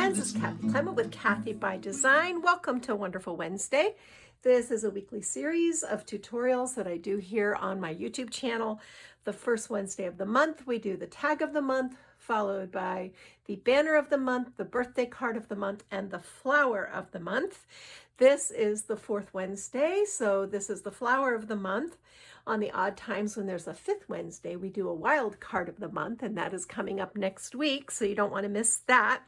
friends, it's Kathy Clement with Kathy by Design. Welcome to Wonderful Wednesday. This is a weekly series of tutorials that I do here on my YouTube channel. The first Wednesday of the month, we do the tag of the month, followed by the banner of the month, the birthday card of the month, and the flower of the month. This is the fourth Wednesday, so this is the flower of the month. On the odd times when there's a fifth Wednesday, we do a wild card of the month, and that is coming up next week, so you don't want to miss that.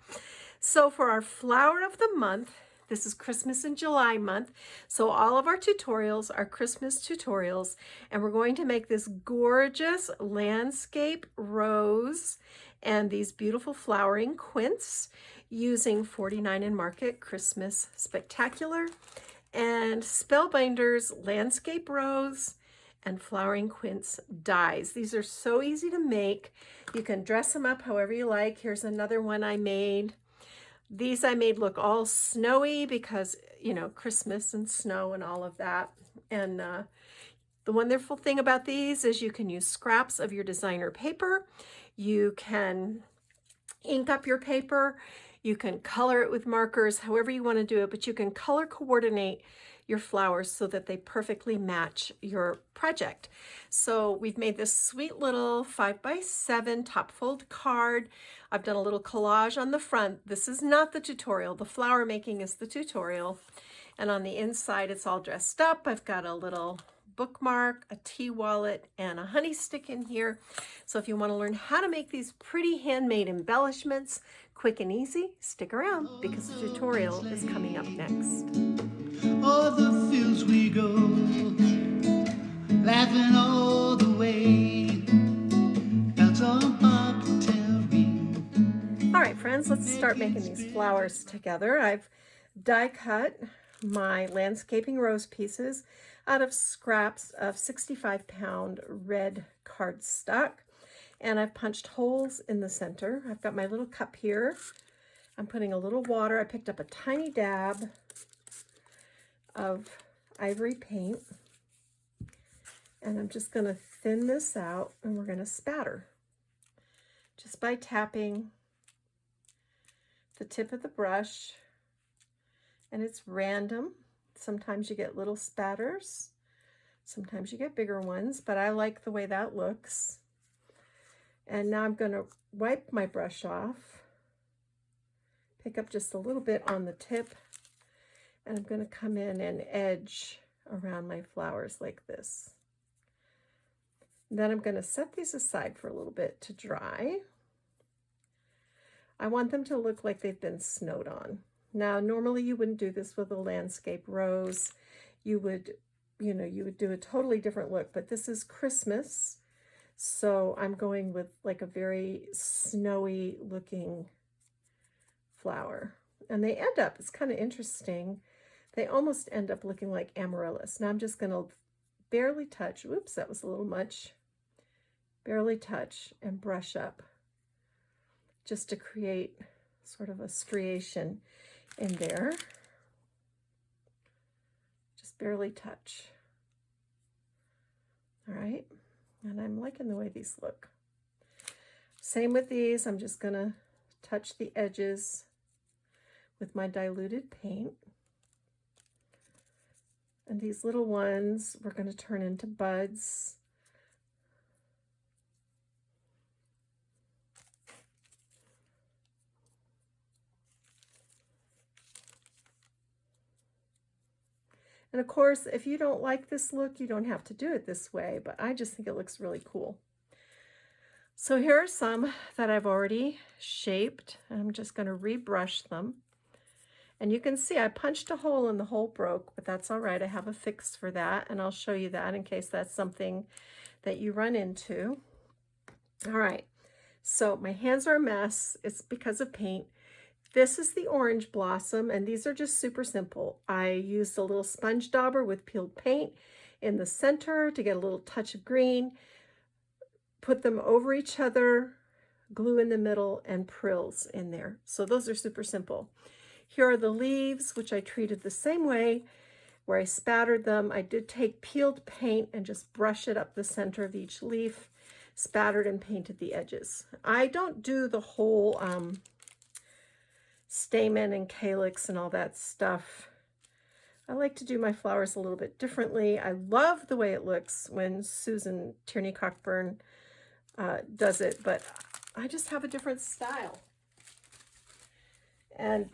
So for our flower of the month, this is Christmas in July month. So all of our tutorials are Christmas tutorials, and we're going to make this gorgeous landscape rose and these beautiful flowering quince using 49 and Market Christmas Spectacular and Spellbinders landscape rose and flowering quince dies. These are so easy to make. You can dress them up however you like. Here's another one I made. These I made look all snowy because, you know, Christmas and snow and all of that. And the wonderful thing about these is you can use scraps of your designer paper. You can ink up your paper. You can color it with markers, however you want to do it, but you can color coordinate your flowers so that they perfectly match your project. So we've made this sweet little 5x7 top fold card. I've done a little collage on the front. This is not the tutorial. The flower making is the tutorial. And on the inside, it's all dressed up. I've got a little bookmark, a tea wallet, and a honey stick in here. So if you want to learn how to make these pretty handmade embellishments quick and easy, stick around because the tutorial is coming up next. O'er the fields we go, laughing all the way. That's all All right, friends, let's start making these flowers together. I've die cut my landscaping rose pieces out of scraps of 65-pound red cardstock, and I've punched holes in the center. I've got my little cup here. I'm putting a little water. I picked up a tiny dab of ivory paint, and I'm just going to thin this out, and we're going to spatter just by tapping the tip of the brush. And it's random. Sometimes you get little spatters, sometimes you get bigger ones, but I like the way that looks. And now I'm going to wipe my brush off, pick up just a little bit on the tip, and I'm going to come in and edge around my flowers like this. Then I'm going to set these aside for a little bit to dry. I want them to look like they've been snowed on. Now, normally you wouldn't do this with a landscape rose. You would do a totally different look, but this is Christmas. So I'm going with like a very snowy looking flower. And they end up, it's kind of interesting, they almost end up looking like amaryllis. Now I'm just going to barely touch, oops, that was a little much, barely touch and brush up just to create sort of a striation in there. Just barely touch. All right, and I'm liking the way these look. Same with these, I'm just going to touch the edges with my diluted paint. And these little ones we're going to turn into buds. And of course, if you don't like this look, you don't have to do it this way, but I just think it looks really cool. So here are some that I've already shaped. I'm just going to rebrush them. And you can see I punched a hole and the hole broke, but that's all right. I have a fix for that, and I'll show you that in case that's something that you run into. All right, so my hands are a mess. It's because of paint. This is the orange blossom, and these are just super simple. I used a little sponge dauber with peeled paint in the center to get a little touch of green, put them over each other, glue in the middle, and prills in there. So those are super simple. Here are the leaves, which I treated the same way, where I spattered them. I did take peeled paint and just brush it up the center of each leaf, spattered and painted the edges. I don't do the whole stamen and calyx and all that stuff. I like to do my flowers a little bit differently. I love the way it looks when Susan Tierney Cockburn does it, but I just have a different style. And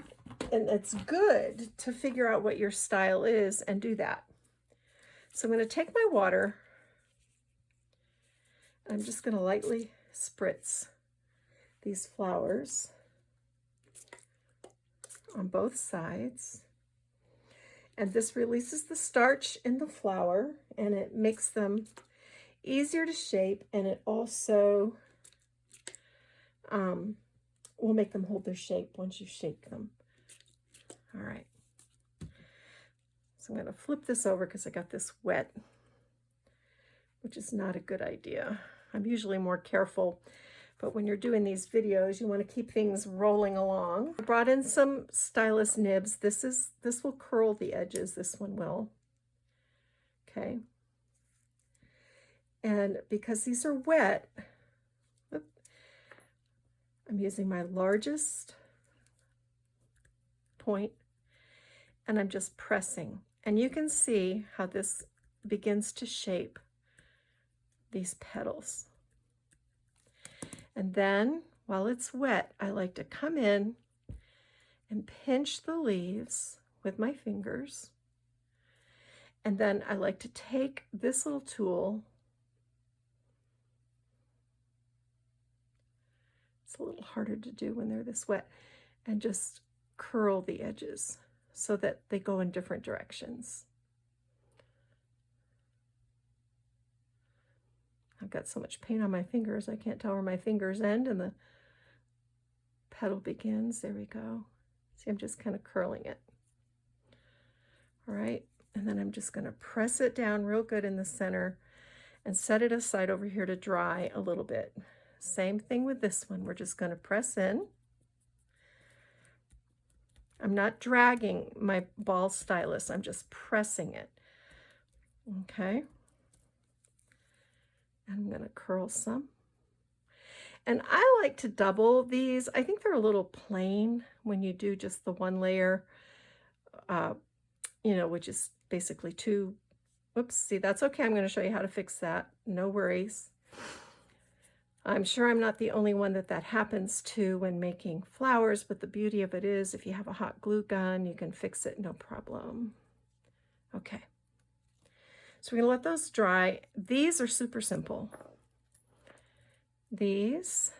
it's good to figure out what your style is and do that. So I'm going to take my water. I'm just going to lightly spritz these flowers on both sides. And this releases the starch in the flower, and it makes them easier to shape, and it also will make them hold their shape once you shake them. All right. So I'm going to flip this over because I got this wet, which is not a good idea. I'm usually more careful, but when you're doing these videos, you want to keep things rolling along. I brought in some stylus nibs. This will curl the edges. This one will. Okay. And because these are wet, I'm using my largest point, and I'm just pressing. And you can see how this begins to shape these petals. And then, while it's wet, I like to come in and pinch the leaves with my fingers. And then I like to take this little tool. It's a little harder to do when they're this wet, and just curl the edges so that they go in different directions. I've got so much paint on my fingers, I can't tell where my fingers end and the petal begins. There we go. See, I'm just kind of curling it. All right, and then I'm just going to press it down real good in the center and set it aside over here to dry a little bit. Same thing with this one. We're just going to press in. I'm not dragging my ball stylus, I'm just pressing it. Okay. And I'm going to curl some. And I like to double these. I think they're a little plain when you do just the one layer, which is basically two. Whoops, see, that's okay. I'm going to show you how to fix that. No worries. I'm sure I'm not the only one that happens to when making flowers, but the beauty of it is if you have a hot glue gun, you can fix it no problem. Okay. So we're going to let those dry. These are super simple. These,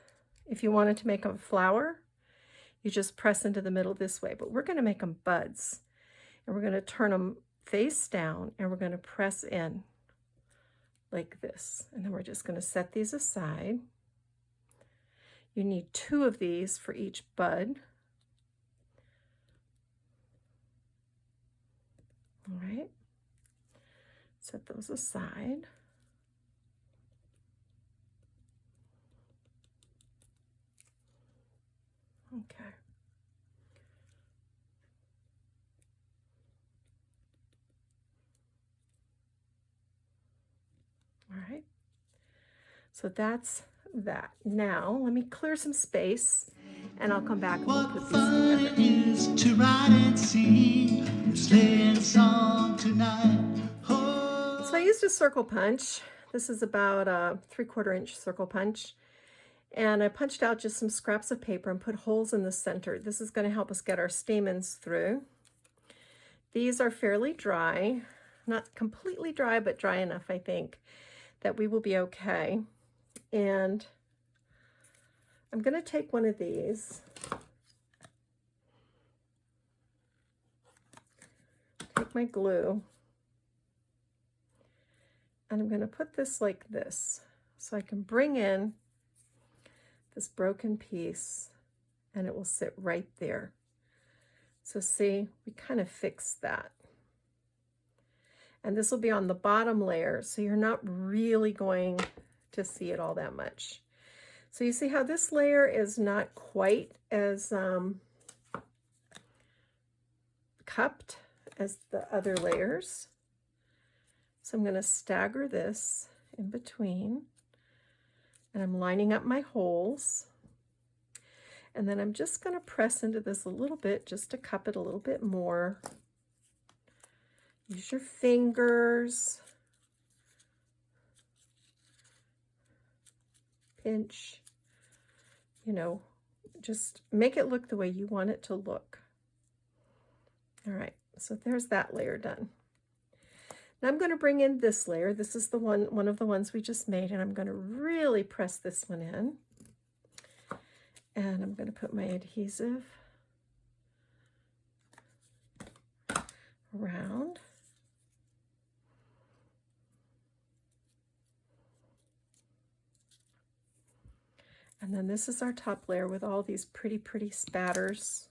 if you wanted to make a flower, you just press into the middle this way, but we're going to make them buds. And we're going to turn them face down, and we're going to press in like this. And then we're just going to set these aside. You need 2 of these for each bud. All right. Set those aside. Okay. All right. So that's that. Now let me clear some space, and I'll come back and we'll put these Fun together. it is to ride and sing a sleighing song tonight. Oh. So I used a circle punch. This is about a 3/4 inch circle punch. And I punched out just some scraps of paper and put holes in the center. This is going to help us get our stamens through. These are fairly dry, not completely dry, but dry enough, I think, that we will be okay. And I'm going to take one of these, take my glue, and I'm going to put this like this so I can bring in this broken piece, and it will sit right there. So see, we kind of fixed that. And this will be on the bottom layer, so you're not really going to see it all that much. So you see how this layer is not quite as cupped as the other layers. So I'm going to stagger this in between, and I'm lining up my holes. And then I'm just going to press into this a little bit just to cup it a little bit more. Use your fingers. Pinch. You know, just make it look the way you want it to look. All right, so there's that layer done. Now I'm going to bring in this layer. This is the one of the ones we just made, and I'm going to really press this one in. And I'm going to put my adhesive around. And then this is our top layer with all these pretty, pretty spatters.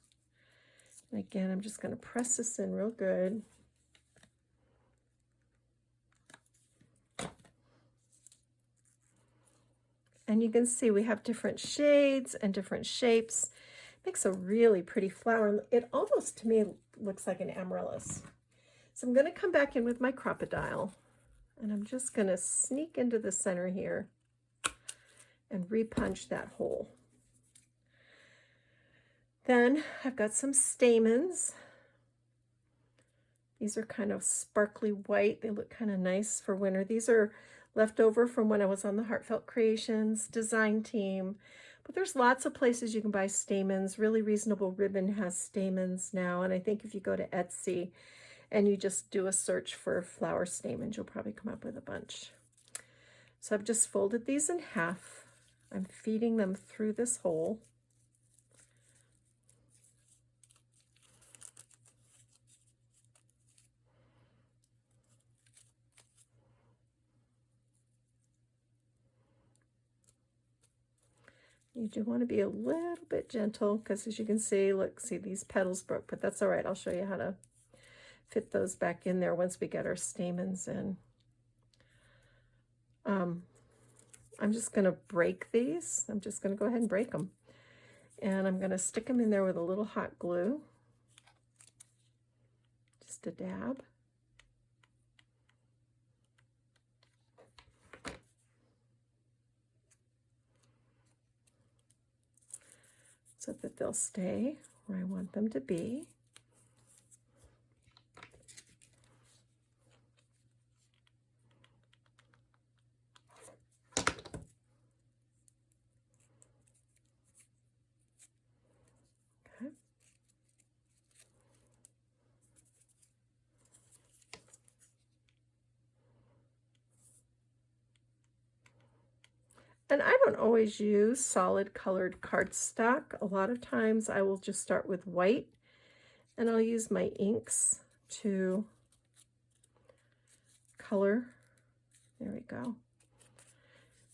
And again, I'm just going to press this in real good. And you can see we have different shades and different shapes. Makes a really pretty flower. It almost, to me, looks like an amaryllis. So I'm going to come back in with my Crop-A-Dile, and I'm just going to sneak into the center here and repunch that hole. Then I've got some stamens. These are kind of sparkly white. They look kind of nice for winter. These are left over from when I was on the Heartfelt Creations design team. But there's lots of places you can buy stamens. Really Reasonable Ribbon has stamens now. And I think if you go to Etsy and you just do a search for flower stamens, you'll probably come up with a bunch. So I've just folded these in half. I'm feeding them through this hole. You do want to be a little bit gentle because, as you can see, look, see these petals broke, but that's all right. I'll show you how to fit those back in there once we get our stamens in. I'm just going to break these. I'm just going to go ahead and break them. And I'm going to stick them in there with a little hot glue. Just a dab. So that they'll stay where I want them to be. Okay. And I don't always use solid colored cardstock. A lot of times I will just start with white, and I'll use my inks to color. There we go.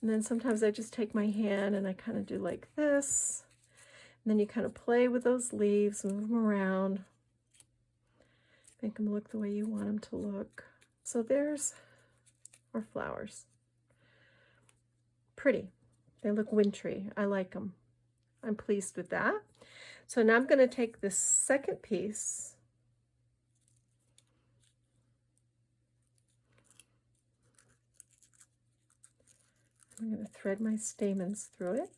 And then sometimes I just take my hand and I kind of do like this. And then you kind of play with those leaves, move them around, make them look the way you want them to look. So there's our flowers. Pretty. They look wintry. I like them. I'm pleased with that. So now I'm going to take this second piece I'm going to thread my stamens through it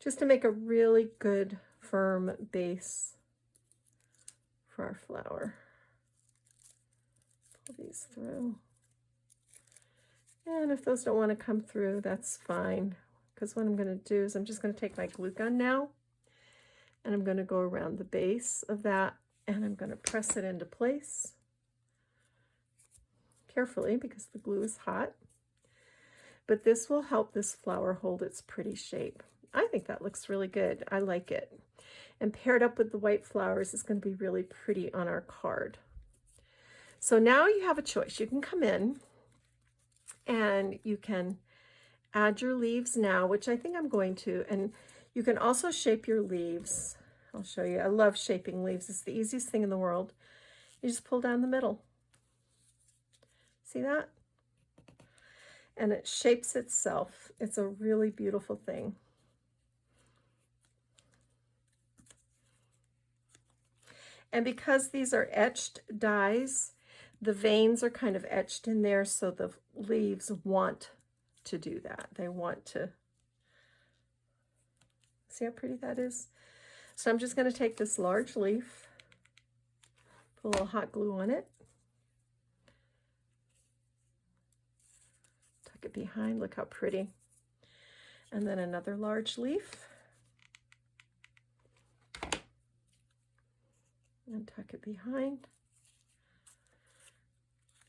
just to make a really good firm base for our flower. Pull these through. And if those don't want to come through, that's fine. Because what I'm going to do is I'm just going to take my glue gun now, and I'm going to go around the base of that, and I'm going to press it into place carefully because the glue is hot. But this will help this flower hold its pretty shape. I think that looks really good. I like it. And paired up with the white flowers is going to be really pretty on our card. So now you have a choice. You can come in and you can add your leaves now, which I think I'm going to, and you can also shape your leaves. I'll show you. I love shaping leaves. It's the easiest thing in the world. You just pull down the middle. See that? And it shapes itself. It's a really beautiful thing. And because these are etched dies, the veins are kind of etched in there, so the leaves want to do that. They want to See how pretty that is? So I'm just going to take this large leaf, put a little hot glue on it, tuck it behind. Look how pretty. And then another large leaf, and tuck it behind.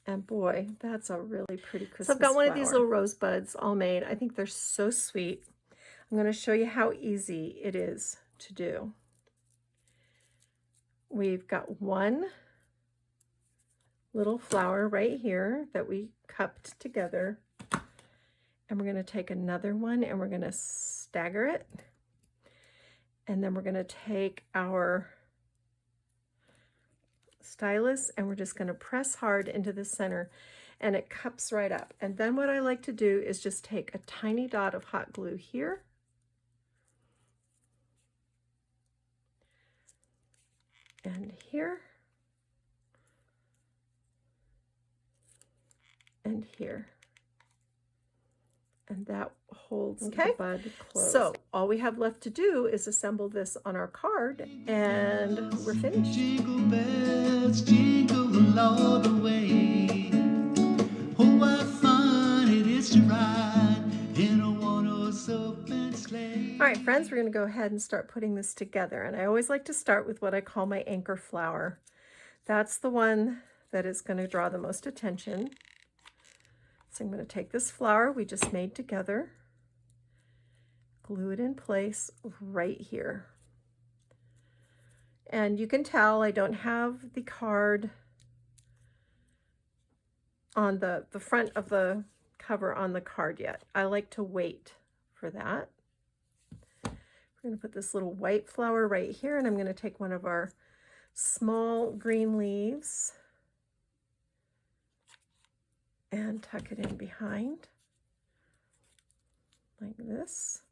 And boy, that's a really pretty Christmas flower. So I've got one of these little rosebuds all made. I think they're so sweet. I'm going to show you how easy it is to do. We've got one little flower right here that we cupped together. And we're going to take another one and we're going to stagger it. And then we're going to take our stylus and we're just going to press hard into the center, and it cups right up. And then what I like to do is just take a tiny dot of hot glue here, and here, and here. And that holds the bud closed. So all we have left to do is assemble this on our card, and we're finished. Jingle bells, jingle all the way. Oh, what fun it is to ride in a one-horse open sleigh. All right, friends, we're going to go ahead and start putting this together. And I always like to start with what I call my anchor flower. That's the one that is going to draw the most attention. So I'm going to take this flower we just made together, glue it in place right here. And you can tell I don't have the card on the front of the cover on the card yet. I like to wait for that. We're going to put this little white flower right here, and I'm going to take one of our small green leaves and tuck it in behind like this.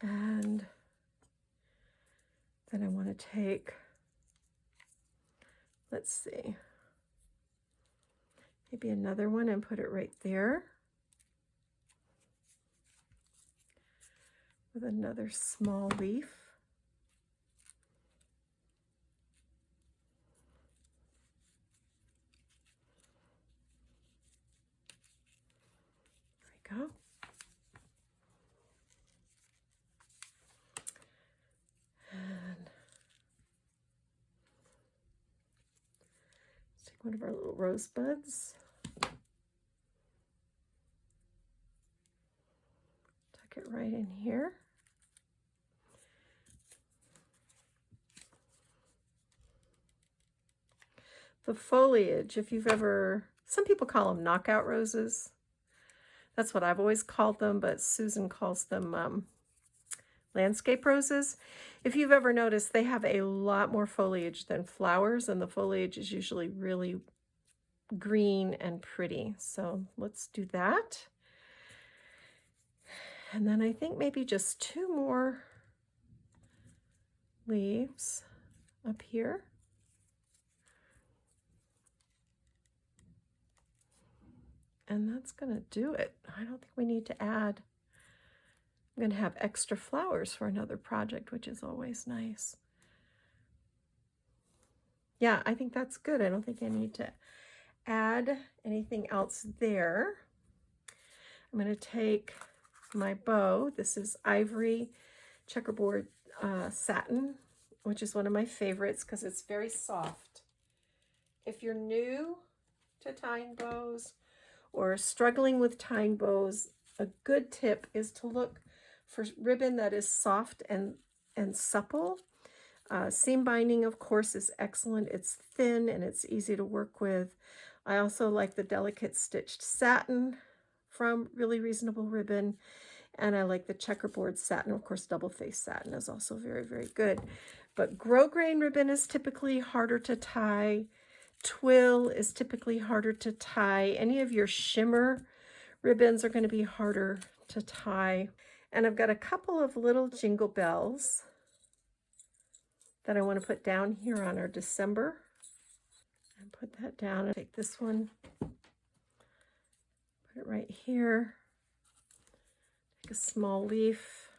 And then I want to take, let's see, maybe another one and put it right there with another small leaf. There we go. And let's take one of our little rosebuds. Tuck it right in here. The foliage, if you've ever, some people call them knockout roses. That's what I've always called them, but Susan calls them landscape roses. If you've ever noticed, they have a lot more foliage than flowers, and the foliage is usually really green and pretty. So let's do that. And then I think maybe just two more leaves up here. And that's going to do it. I don't think we need to add. I'm going to have extra flowers for another project, which is always nice. Yeah, I think that's good. I don't think I need to add anything else there. I'm going to take my bow. This is ivory checkerboard satin, which is one of my favorites because it's very soft. If you're new to tying bows or struggling with tying bows, a good tip is to look for ribbon that is soft and supple. Seam binding, of course, is excellent. It's thin and it's easy to work with. I also like the delicate stitched satin from Really Reasonable Ribbon, and I like the checkerboard satin. Of course, double face satin is also very, very good. But grosgrain ribbon is typically harder to tie. Twill is typically harder to tie. Any of your shimmer ribbons are going to be harder to tie. And I've got a couple of little jingle bells that I want to put down here on our December. And put that down and take this one Put it right here. Take a small leaf.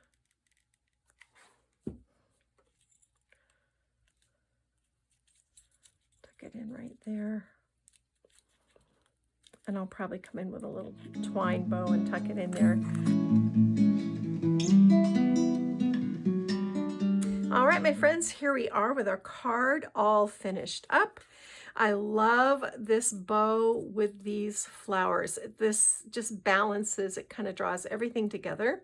Tuck it in right there. And I'll probably come in with a little twine bow and tuck it in there. All right, my friends, here we are with our card all finished up. I love this bow with these flowers. This just balances, it kind of draws everything together.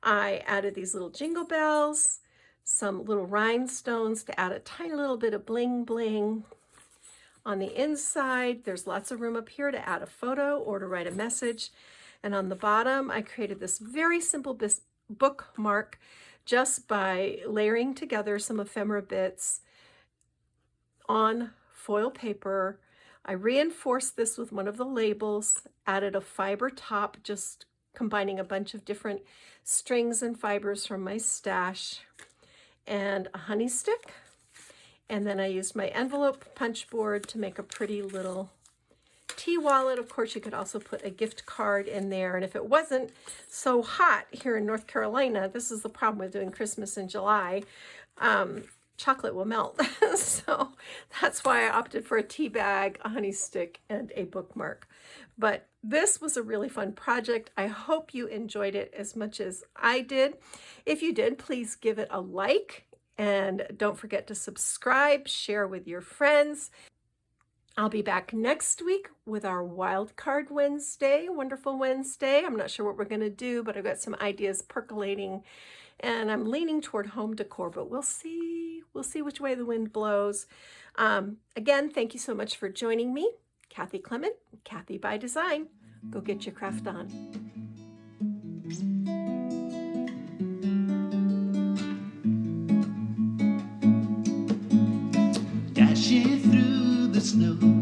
I added these little jingle bells, some little rhinestones to add a tiny little bit of bling bling. On the inside, there's lots of room up here to add a photo or to write a message. And on the bottom, I created this very simple bookmark just by layering together some ephemera bits on foil paper. I reinforced this with one of the labels, added a fiber top, just combining a bunch of different strings and fibers from my stash, and a honey stick. And then I used my envelope punch board to make a pretty little tea wallet. Of course, you could also put a gift card in there. And if it wasn't so hot here in North Carolina, this is the problem with doing Christmas in July, chocolate will melt. So that's why I opted for a tea bag, a honey stick, and a bookmark. But this was a really fun project. I hope you enjoyed it as much as I did. If you did, please give it a like. And don't forget to subscribe, share with your friends. I'll be back next week with our Wild Card Wednesday, Wonderful Wednesday. I'm not sure what we're going to do, but I've got some ideas percolating, and I'm leaning toward home decor, but we'll see. We'll see which way the wind blows. Again, thank you so much for joining me. Kathy Clement, Kathy by Design. Go get your craft on. Dashing through the snow.